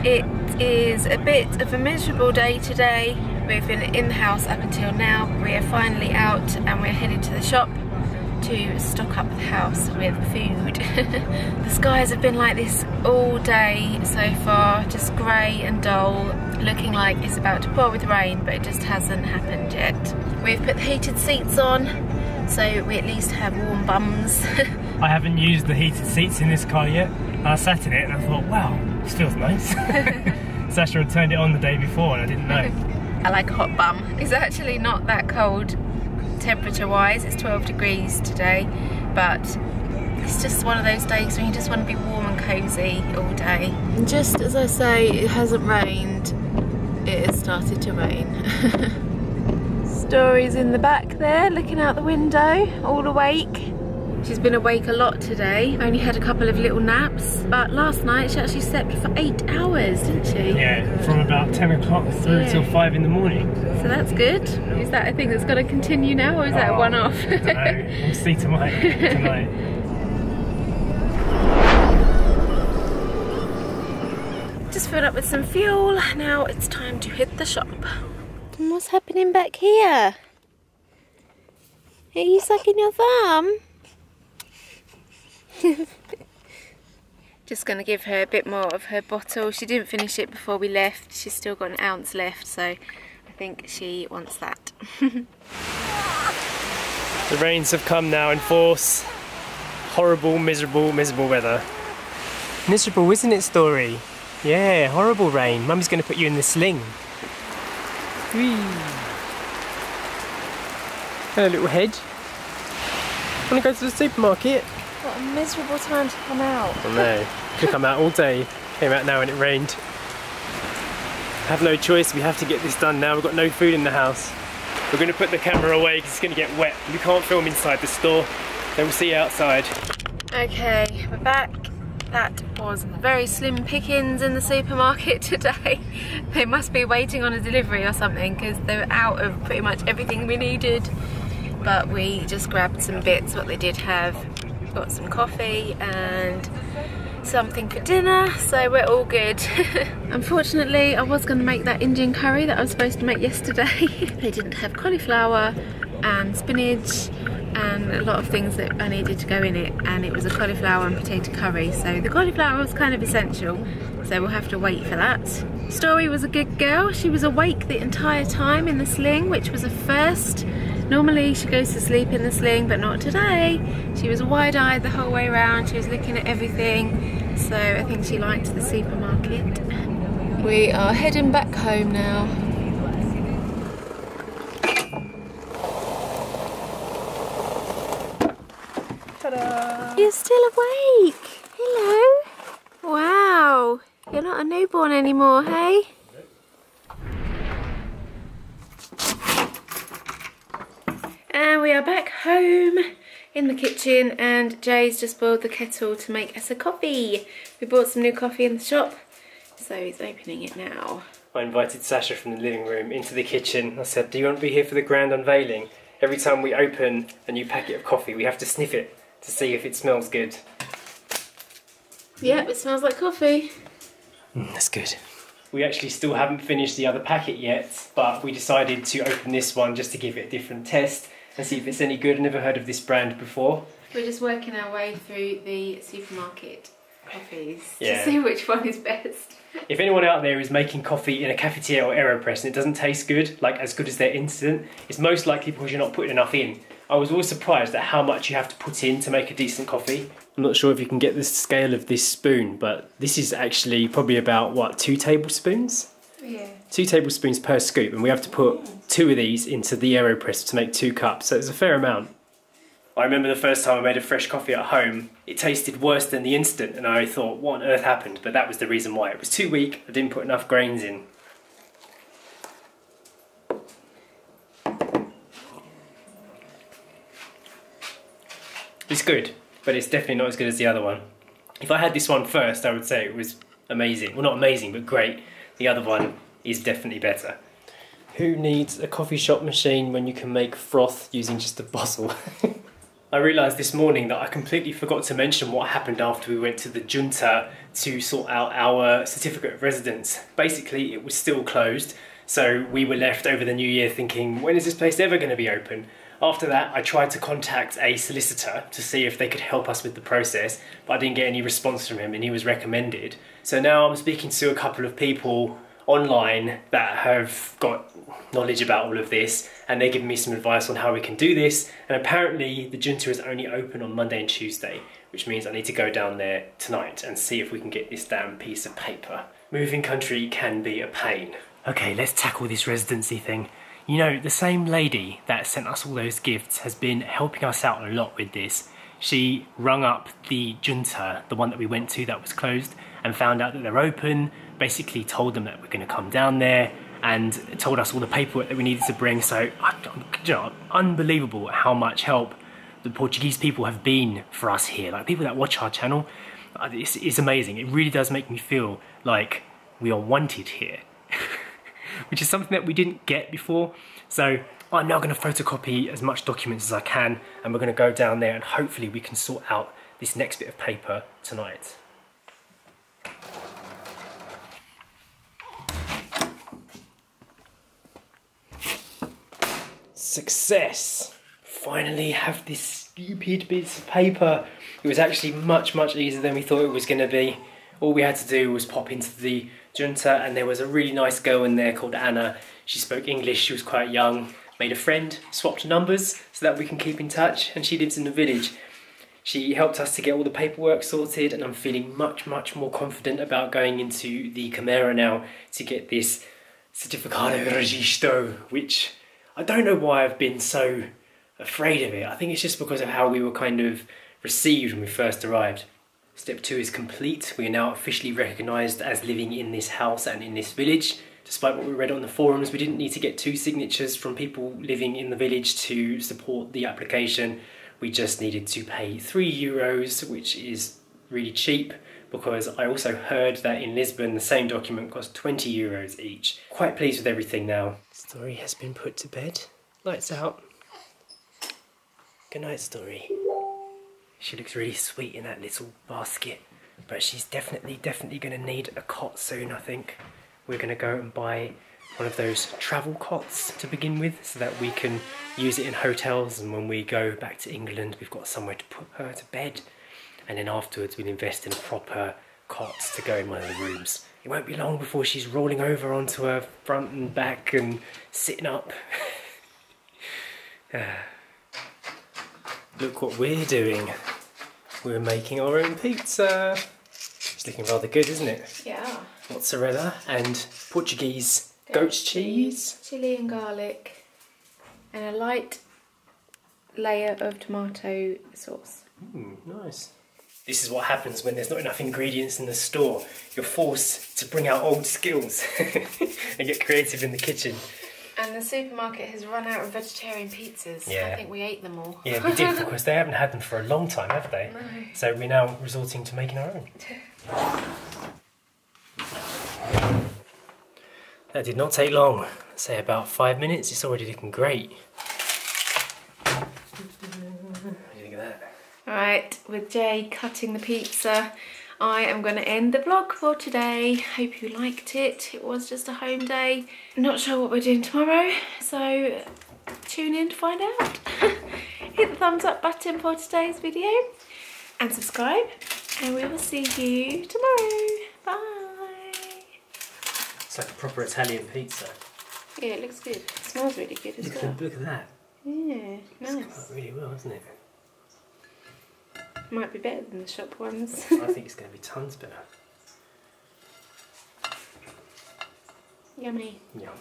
It is a bit of a miserable day today. We've been in the house up until now. We are finally out and we're headed to the shop to stock up the house with food. The skies have been like this all day so far, just grey and dull, looking like it's about to pour with rain, but it just hasn't happened yet. We've put the heated seats on, so we at least have warm bums. I haven't used the heated seats in this car yet. I sat in it and I thought, wow, this feels nice. Sasha had turned it on the day before and I didn't know. I like a hot bum. It's actually not that cold temperature wise. It's 12 degrees today, but it's just one of those days when you just want to be warm and cozy all day. And just as I say, it hasn't rained, it has started to rain. Story's in the back there, looking out the window, all awake. She's been awake a lot today, only had a couple of little naps, but last night she actually slept for 8 hours, didn't she? Yeah, from about 10 o'clock through till 5 in the morning. So that's good. Is that a thing that's going to continue now, or is that a one-off? I don't know, we'll see tonight. Just filled up with some fuel, now it's time to hit the shop. And what's happening back here? Are you sucking your thumb? Just going to give her a bit more of her bottle. She didn't finish it before we left. She's still got an ounce left, so I think she wants that. The rains have come now in force. Horrible, miserable, miserable weather. Miserable, isn't it, Story? Yeah, horrible rain. Mummy's going to put you in the sling. Whee! Hello, little head. Want to go to the supermarket? What a miserable time to come out. I know. Could come out all day. Came out now and it rained. Have no choice. We have to get this done now. We've got no food in the house. We're going to put the camera away because it's going to get wet. We can't film inside the store. Then we'll see you outside. Okay, we're back. That was very slim pickings in the supermarket today. They must be waiting on a delivery or something because they were out of pretty much everything we needed. But we just grabbed some bits, what they did have. Got some coffee and something for dinner, so we're all good. Unfortunately, I was going to make that Indian curry that I was supposed to make yesterday. They didn't have cauliflower and spinach and a lot of things that I needed to go in it, and it was a cauliflower and potato curry, so the cauliflower was kind of essential, so we'll have to wait for that. Story was a good girl. She was awake the entire time in the sling, which was a first. Normally she goes to sleep in the sling, but not today. She was wide-eyed the whole way around. She was looking at everything, so I think she liked the supermarket. We are heading back home now. Ta-da! You're still awake. Hello. Wow. You're not a newborn anymore, hey? And we are back home in the kitchen, and Jay's just boiled the kettle to make us a coffee. We bought some new coffee in the shop, so he's opening it now. I invited Sasha from the living room into the kitchen. I said, do you want to be here for the grand unveiling? Every time we open a new packet of coffee, we have to sniff it to see if it smells good. Yep, it smells like coffee. That's good. We actually still haven't finished the other packet yet, but we decided to open this one just to give it a different test and see if it's any good. I've never heard of this brand before. We're just working our way through the supermarket coffees to see which one is best. If anyone out there is making coffee in a cafetiere or AeroPress and it doesn't taste good, like as good as their instant, it's most likely because you're not putting enough in. I was always surprised at how much you have to put in to make a decent coffee. I'm not sure if you can get the scale of this spoon, but this is actually probably about, what, 2 tablespoons? Yeah. 2 tablespoons per scoop, and we have to put 2 of these into the AeroPress to make 2 cups, so it's a fair amount. I remember the first time I made a fresh coffee at home, it tasted worse than the instant, and I thought, what on earth happened? But that was the reason why. It was too weak, I didn't put enough grains in. It's good, but it's definitely not as good as the other one. If I had this one first, I would say it was amazing. Well, not amazing, but great. The other one is definitely better. Who needs a coffee shop machine when you can make froth using just a bottle? I realised this morning that I completely forgot to mention what happened after we went to the junta to sort out our certificate of residence. Basically, it was still closed, so we were left over the new year thinking, when is this place ever going to be open? After that, I tried to contact a solicitor to see if they could help us with the process, but I didn't get any response from him and he was recommended. So now I'm speaking to a couple of people online that have got knowledge about all of this, and they're giving me some advice on how we can do this. And apparently the junta is only open on Monday and Tuesday, which means I need to go down there tonight and see if we can get this damn piece of paper. Moving country can be a pain. Okay, let's tackle this residency thing. You know, the same lady that sent us all those gifts has been helping us out a lot with this. She rung up the junta, the one that we went to that was closed, and found out that they're open, basically told them that we're going to come down there, and told us all the paperwork that we needed to bring. So, you know, unbelievable how much help the Portuguese people have been for us here. Like, people that watch our channel, it's amazing. It really does make me feel like we are wanted here. Which is something that we didn't get before. So I'm now going to photocopy as much documents as I can, and we're going to go down there and hopefully we can sort out this next bit of paper tonight. Success! Finally have this stupid bit of paper. It was actually much easier than we thought it was going to be. All we had to do was pop into the junta, and there was a really nice girl in there called Anna. She spoke English, she was quite young, made a friend, swapped numbers so that we can keep in touch, and she lives in the village. She helped us to get all the paperwork sorted, and I'm feeling much more confident about going into the Camera now to get this Certificado de Registro, which I don't know why I've been so afraid of it. I think it's just because of how we were kind of received when we first arrived. Step 2 is complete. We are now officially recognised as living in this house and in this village. Despite what we read on the forums, we didn't need to get 2 signatures from people living in the village to support the application. We just needed to pay €3, which is really cheap, because I also heard that in Lisbon the same document cost €20 each. Quite pleased with everything now. Story has been put to bed. Lights out. Good night, Story. She looks really sweet in that little basket, but she's definitely going to need a cot soon, I think. We're going to go and buy one of those travel cots to begin with, so that we can use it in hotels, and when we go back to England we've got somewhere to put her to bed, and then afterwards we'll invest in a proper cot to go in one of the rooms. It won't be long before she's rolling over onto her front and back and sitting up. Look what we're doing. We're making our own pizza. It's looking rather good, isn't it? Yeah. Mozzarella and Portuguese goat's cheese. Chilli and garlic. And a light layer of tomato sauce. Nice. This is what happens when there's not enough ingredients in the store. You're forced to bring out old skills and get creative in the kitchen. And the supermarket has run out of vegetarian pizzas. Yeah. I think we ate them all. Yeah, we did, because they haven't had them for a long time, have they? No. So we're now resorting to making our own. That did not take long. I'd say about 5 minutes. It's already looking great. What do you think of that? Alright, with Jay cutting the pizza, I am going to end the vlog for today. Hope you liked it. It was just a home day. Not sure what we're doing tomorrow, so tune in to find out. Hit the thumbs up button for today's video and subscribe, and we will see you tomorrow. Bye. It's like a proper Italian pizza. Yeah, it looks good. It smells really good as well. Look at that. Yeah, nice. It's come out really well, isn't it? Might be better than the shop ones. I think it's going to be tons better. Yummy. Yum.